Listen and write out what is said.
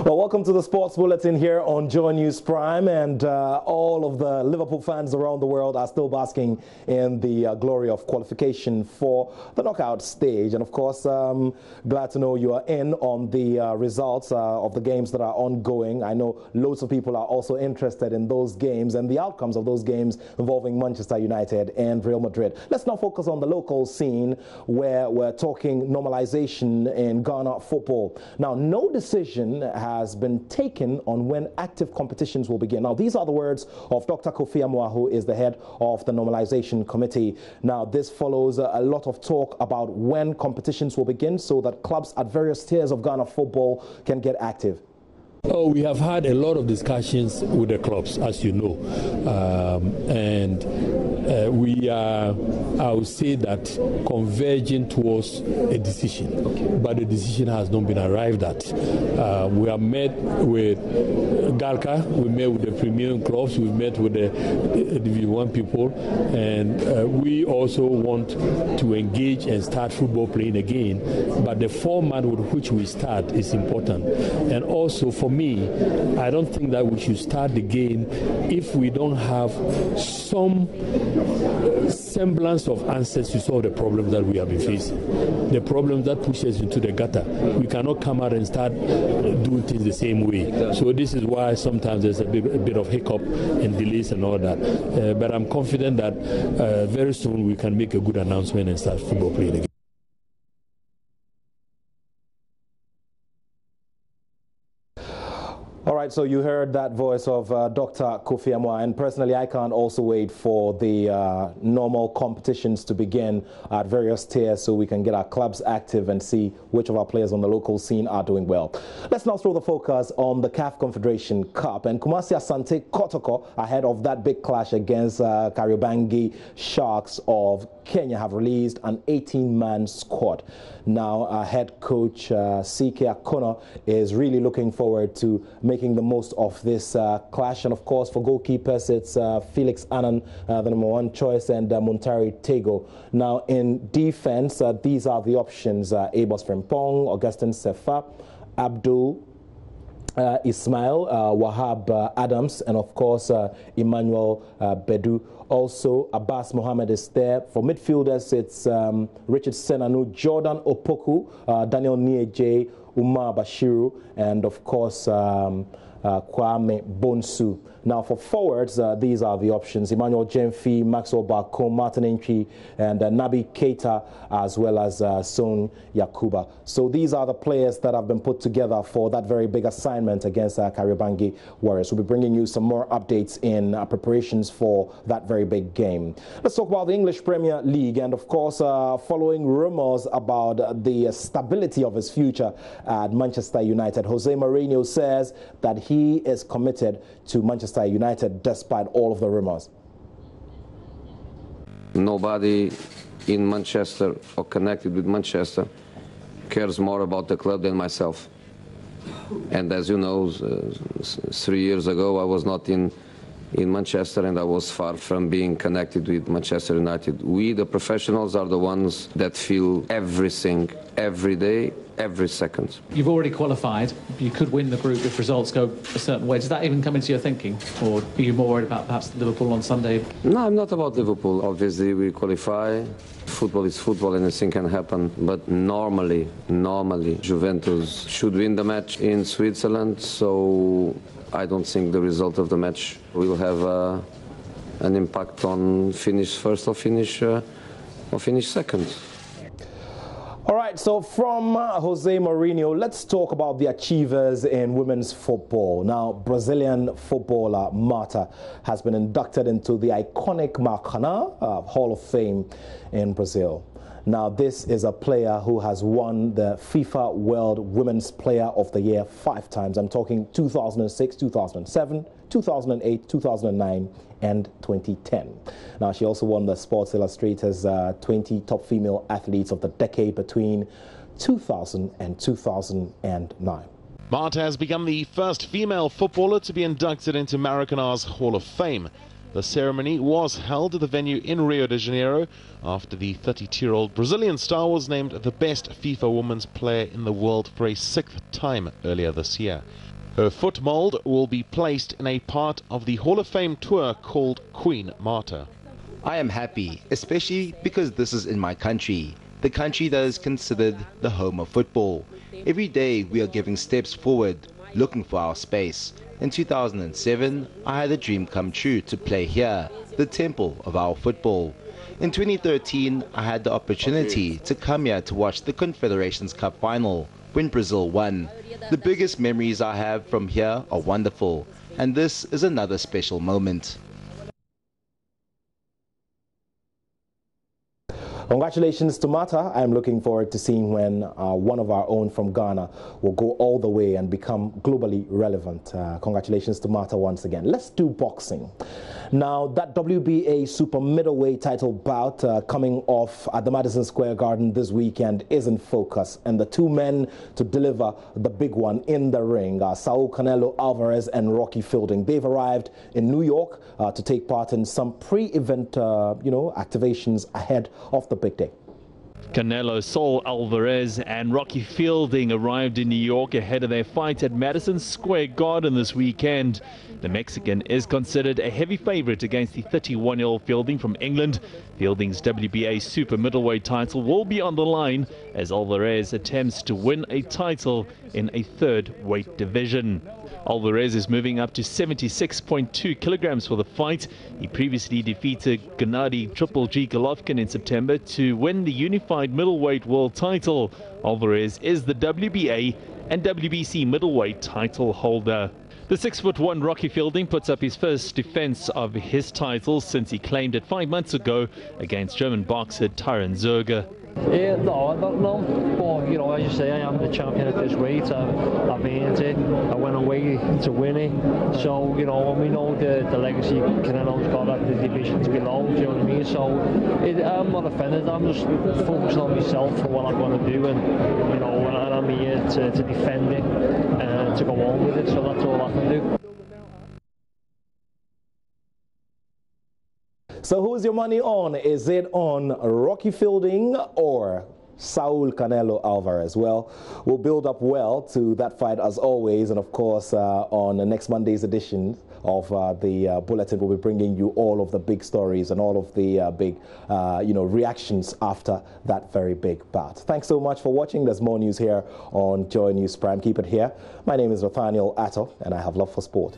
Well, welcome to the Sports Bulletin here on Joy News Prime, and all of the Liverpool fans around the world are still basking in the glory of qualification for the knockout stage. And of course, glad to know you are in on the results of the games that are ongoing. I know loads of people are also interested in those games and the outcomes of those games involving Manchester United and Real Madrid. Let's now focus on the local scene, where we're talking normalization in Ghana football. Now, no decision has been taken on when active competitions will begin. Now, these are the words of Dr. Kofi Amoah, who is the head of the Normalization Committee. Now, this follows a lot of talk about when competitions will begin so that clubs at various tiers of Ghana football can get active. Oh, we have had a lot of discussions with the clubs, as you know, and we are, I would say that, converging towards a decision, but the decision has not been arrived at. We have met with Galka, we met with the premium clubs, we met with the Division 1 people, and we also want to engage and start football playing again, but the format with which we start is important. And also for me, I don't think that we should start the game if we don't have some semblance of answers to solve the problems that we have been facing. The problems that push us into the gutter. We cannot come out and start doing things the same way. So this is why sometimes there's a bit of hiccup and delays and all that. But I'm confident that very soon we can make a good announcement and start football playing again. All right, so you heard that voice of Dr. Kofi Amoah, and personally I can't also wait for the normal competitions to begin at various tiers so we can get our clubs active and see which of our players on the local scene are doing well. Let's now throw the focus on the CAF Confederation Cup, and Kumasi Asante Kotoko, ahead of that big clash against Kariobangi Sharks of Kenya, have released an 18-man squad. Now, head coach C.K. Akona is really looking forward to making the most of this clash. And of course, for goalkeepers, it's Felix Annan, the #1 choice, and Muntari Tego. Now, in defense, these are the options: Amos Frimpong, Augustin Sefa, Abdul Ismail, Wahab Adams, and of course Emmanuel Bedu. Also, Abbas Mohammed is there. For midfielders, it's Richard Senanu, Jordan Opoku, Daniel Nieje, Umar Bashiru, and of course Kwame Bonsu. Now, for forwards, these are the options: Emmanuel Jemfi, Maxwell Barcom, Martin Entry, and Nabi Keita, as well as Son Yakuba. So these are the players that have been put together for that very big assignment against Kariobangi Warriors. We'll be bringing you some more updates in preparations for that very big game. Let's talk about the English Premier League, and of course, following rumors about the stability of his future at Manchester United, Jose Mourinho says that he is committed to Manchester United despite all of the rumors. Nobody in Manchester or connected with Manchester cares more about the club than myself. And as you know, 3 years ago I was not in Manchester, and I was far from being connected with Manchester United. We, the professionals, are the ones that feel everything, every day, every second. You've already qualified. You could win the group if results go a certain way. Does that even come into your thinking? Or are you more worried about perhaps Liverpool on Sunday? No, I'm not about Liverpool. Obviously, we qualify. Football is football, anything can happen. But normally, Juventus should win the match in Switzerland. So I don't think the result of the match will have an impact on finish first or finish second. All right, so from Jose Mourinho, let's talk about the achievers in women's football. Now, Brazilian footballer Marta has been inducted into the iconic Maracanã Hall of Fame in Brazil. Now, this is a player who has won the FIFA World Women's Player of the Year 5 times. I'm talking 2006, 2007, 2008, 2009, and 2010. Now, she also won the Sports Illustrated's 20 top female athletes of the decade between 2000 and 2009. Marta has become the first female footballer to be inducted into Maracanã's Hall of Fame. The ceremony was held at the venue in Rio de Janeiro after the 32-year-old Brazilian star was named the best FIFA Women's Player in the world for a 6th time earlier this year. Her foot mould will be placed in a part of the Hall of Fame tour called Queen Marta. I am happy, especially because this is in my country, the country that is considered the home of football. Every day we are giving steps forward, looking for our space. In 2007, I had a dream come true to play here, the temple of our football. In 2013, I had the opportunity to come here to watch the Confederations Cup final when Brazil won. The biggest memories I have from here are wonderful, and this is another special moment. Congratulations to Marta. I'm looking forward to seeing when one of our own from Ghana will go all the way and become globally relevant. Congratulations to Marta once again. Let's do boxing. Now, that WBA super middleweight title bout coming off at the Madison Square Garden this weekend is in focus, and the two men to deliver the big one in the ring are Saul Canelo Alvarez and Rocky Fielding. They've arrived in New York to take part in some pre-event activations ahead of the big day. Canelo, Saul Alvarez and Rocky Fielding arrived in New York ahead of their fight at Madison Square Garden this weekend. The Mexican is considered a heavy favorite against the 31-year-old Fielding from England. Fielding's WBA super middleweight title will be on the line as Alvarez attempts to win a title in a third weight division. Alvarez is moving up to 76.2 kilograms for the fight. He previously defeated Gennady Triple G Golovkin in September to win the unified middleweight world title. Alvarez is the WBA and WBC middleweight title holder. The 6'1" Rocky Fielding puts up his first defense of his title since he claimed it 5 months ago against German boxer Tyron Zerger. No, but as you say, I am the champion at this weight. I've earned it. I went away to win it. So, when we know the legacy Canelo's got at the divisions below, do you know what I mean? So, I'm not offended. I'm just focused on myself and what I'm going to do, and I'm here to defend it and to go on with it. So that's all I can do. So who's your money on? Is it on Rocky Fielding or Saul Canelo Alvarez? Well, we'll build up well to that fight as always, and of course on the next Monday's edition of the Bulletin, we'll be bringing you all of the big stories and all of the big reactions after that very big bout. Thanks so much for watching. There's more news here on Joy News Prime. Keep it here. My name is Nathaniel Atto, and I have love for sport.